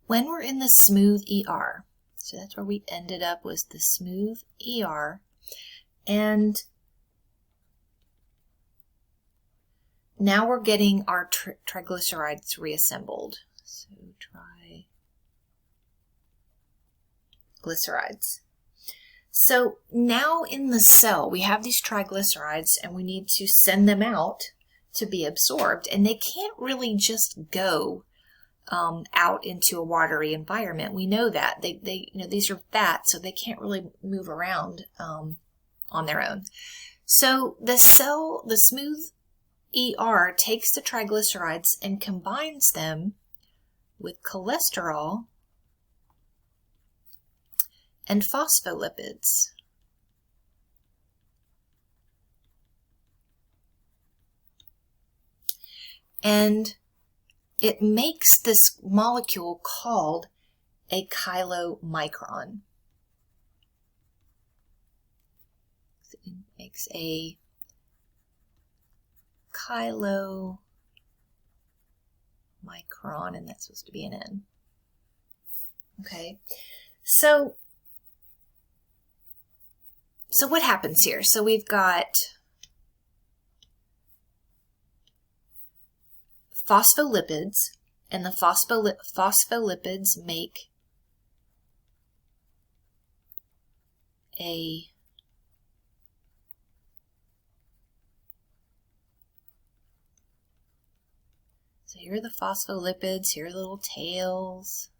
when we're in the smooth ER, so that's where we ended up, was the smooth ER, and now we're getting our triglycerides reassembled. So triglycerides. So now in the cell, we have these triglycerides and we need to send them out to be absorbed. And they can't really just go out into a watery environment. We know that. These are fat, so they can't really move around on their own. So the smooth ER takes the triglycerides and combines them with cholesterol and phospholipids. And it makes this molecule called a chylomicron. So it makes a chylomicron, and that's supposed to be an N. Okay, so what happens here? So we've got phospholipids, and the phospholipids make a so here are the phospholipids, here are the little tails.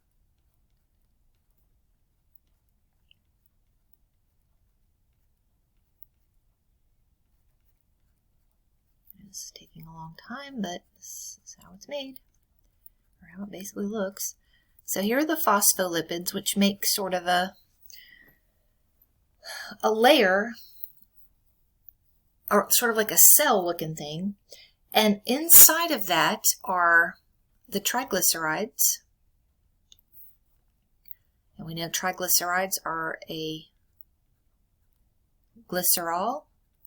This is taking a long time, but this is how it's made, or how it basically looks. So here are the phospholipids, which make sort of a layer, or sort of like a cell-looking thing, and inside of that are the triglycerides. And we know triglycerides are a glycerol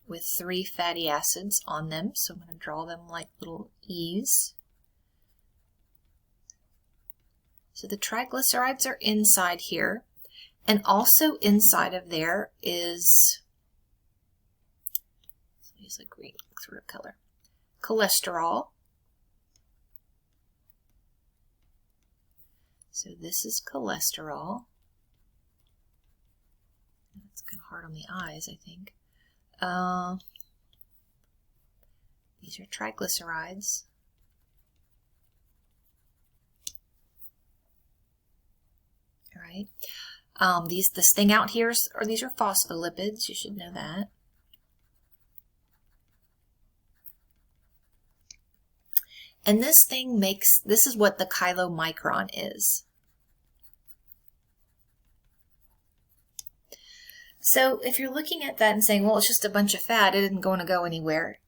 with 3 fatty acids on them, so I'm going to draw them like little E's. So the triglycerides are inside here, and also inside of there is, let's use a green sort of color, cholesterol. So this is cholesterol. It's kind of hard on the eyes, I think. These are triglycerides. All right. This thing out here, these are phospholipids. You should know that. And this thing this is what the chylomicron is. So if you're looking at that and saying, well, it's just a bunch of fat, it isn't going to go anywhere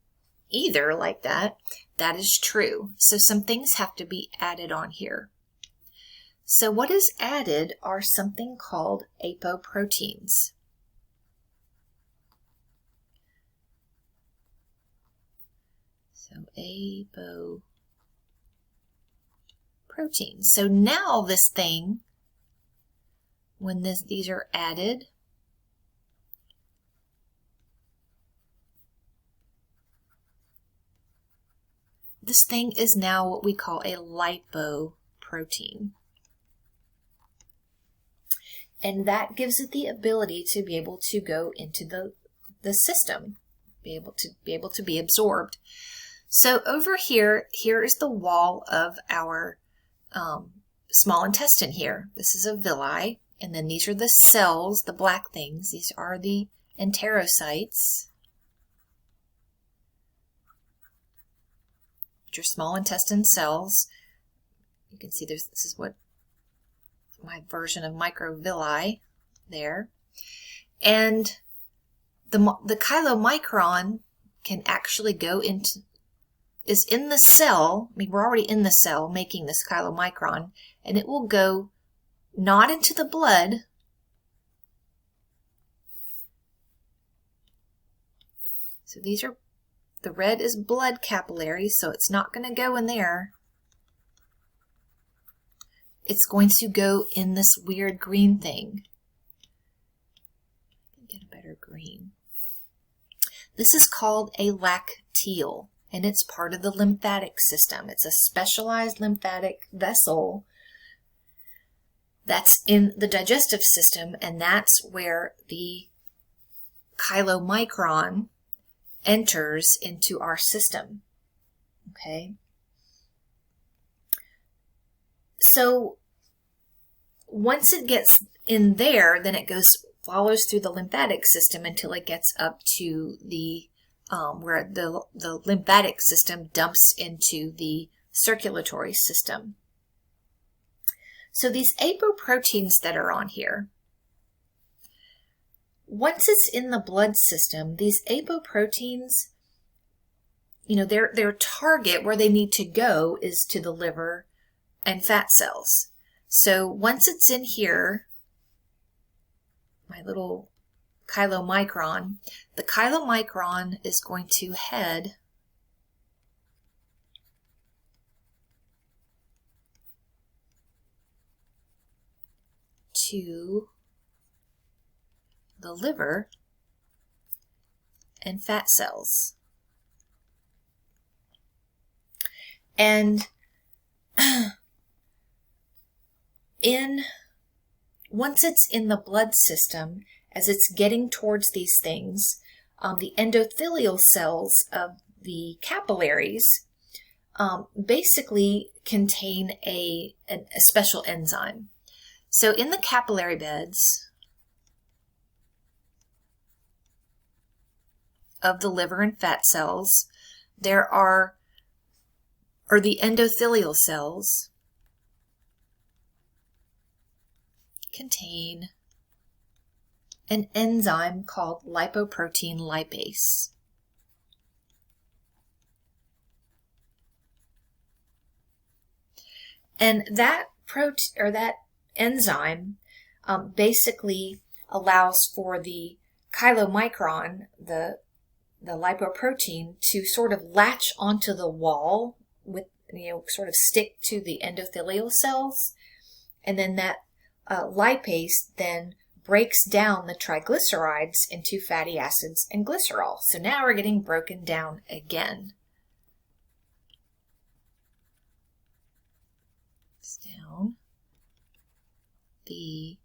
either like that, that is true. So some things have to be added on here. So what is added are something called apoproteins. So apoproteins. So now this thing, when these are added, this thing is now what we call a lipoprotein. And that gives it the ability to be able to go into the system, be able to be absorbed. So over here is the wall of our small intestine here. This is a villi, and then these are the cells, the black things. These are the enterocytes, which are small intestine cells. You can see this is what my version of microvilli there. And the chylomicron can actually go is in the cell. I mean, we're already in the cell making this chylomicron, and it will go not into the blood, so these are, the red is blood capillaries, so it's not going to go in there, it's going to go in this weird green thing. Get a better green. This is called a lacteal, and it's part of the lymphatic system. It's a specialized lymphatic vessel that's in the digestive system, and that's where the chylomicron enters into our system. Okay? So once it gets in there, then it follows through the lymphatic system until it gets up to the where the lymphatic system dumps into the circulatory system. So these apoproteins that are on here, once it's in the blood system, these apoproteins, their target where they need to go is to the liver and fat cells. So once it's in here, my little chylomicron, the chylomicron is going to head to the liver and fat cells. And once it's in the blood system, as it's getting towards these things, the endothelial cells of the capillaries basically contain a special enzyme. So in the capillary beds of the liver and fat cells, the endothelial cells contain an enzyme called Lipoprotein Lipase. And that enzyme basically allows for the chylomicron, the lipoprotein, to sort of latch onto the wall with, sort of stick to the endothelial cells. And then that lipase then breaks down the triglycerides into fatty acids and glycerol. So now we're getting broken down again. It's down the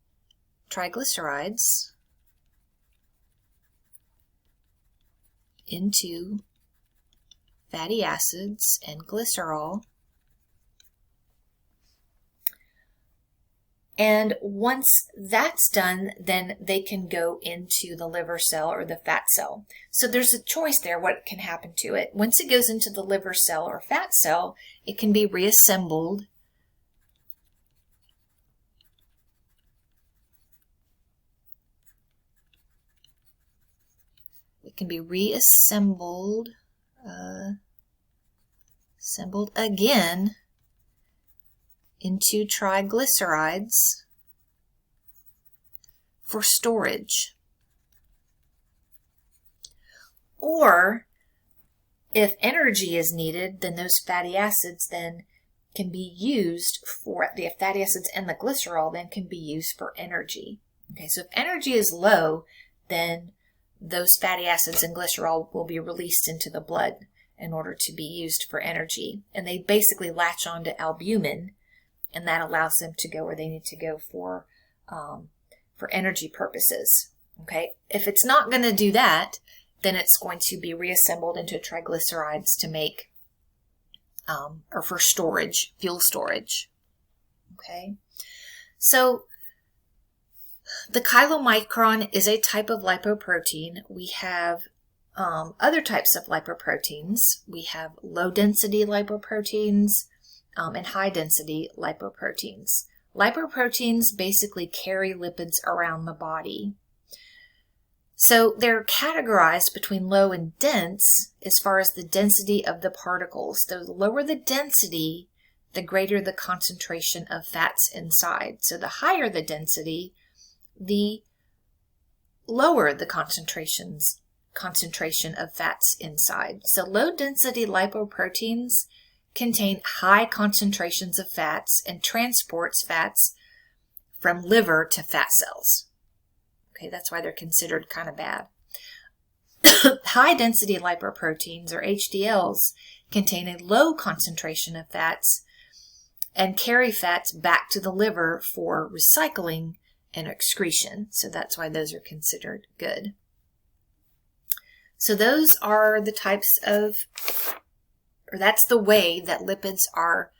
triglycerides into fatty acids and glycerol. And once that's done, then they can go into the liver cell or the fat cell. So there's a choice there what can happen to it. Once it goes into the liver cell or fat cell, it can be reassembled assembled again into triglycerides for storage. Or if energy is needed, then those fatty acids then can be used for, the fatty acids and the glycerol then can be used for energy. Okay, so if energy is low, then those fatty acids and glycerol will be released into the blood in order to be used for energy. And they basically latch onto albumin, and that allows them to go where they need to go for energy purposes. Okay, if it's not going to do that, then it's going to be reassembled into triglycerides to make, or for storage, fuel storage. Okay, so the chylomicron is a type of lipoprotein. We have other types of lipoproteins. We have low-density lipoproteins and high-density lipoproteins. Lipoproteins basically carry lipids around the body. So they're categorized between low and dense as far as the density of the particles. The lower the density, the greater the concentration of fats inside. So the higher the density, the lower the concentration of fats inside. So low density lipoproteins contain high concentrations of fats and transports fats from liver to fat cells. Okay, that's why they're considered kind of bad. High density lipoproteins, or HDLs, contain a low concentration of fats and carry fats back to the liver for recycling and excretion. So that's why those are considered good. So those are the types of, or that's the way that lipids are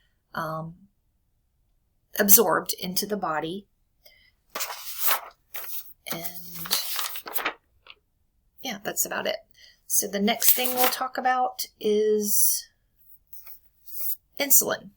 absorbed into the body. And yeah, that's about it. So the next thing we'll talk about is insulin.